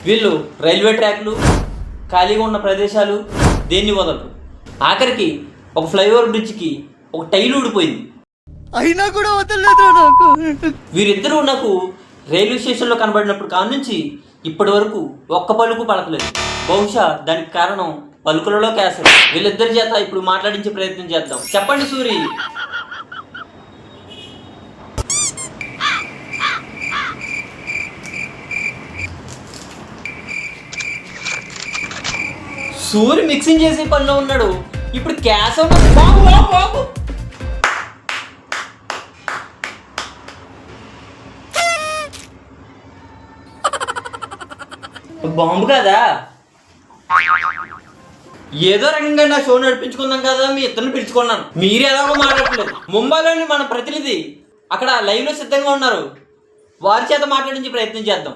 వీళ్ళు రైల్వే ట్రాక్లు, ఖాళీగా ఉన్న ప్రదేశాలు దేన్ని వదలరు. ఆఖరికి ఒక ఫ్లైఓవర్ బ్రిడ్జ్కి ఒక టైల్ ఊడిపోయింది, అయినా కూడా వదలలేదు నాకు. వీరిద్దరూ నాకు రైల్వే స్టేషన్లో కనబడినప్పుడు కాడ నుంచి ఇప్పటి వరకు ఒక్క పలుకు పలకలేదు. బహుశా దానికి కారణం పలుకులలో క్యాన్సర్. వీళ్ళిద్దరి చేత ఇప్పుడు మాట్లాడించే ప్రయత్నం చేద్దాం. చెప్పండి సూరి. సూరి మిక్సింగ్ చేసే పనిలో ఉన్నాడు. ఇప్పుడు క్యాస్ బాబు బాబు బాబు బాంబు కదా. ఏదో రకంగా నా షో నడిపించుకుందాం కదా మీ ఇద్దరిని పిలుచుకున్నాను. మీరు ఎలాగో మాట్లాడట్లేదు. ముంబైలోని మన ప్రతినిధి అక్కడ లైవ్లో సిద్ధంగా ఉన్నారు, వారి చేత మాట్లాడించే ప్రయత్నం చేద్దాం.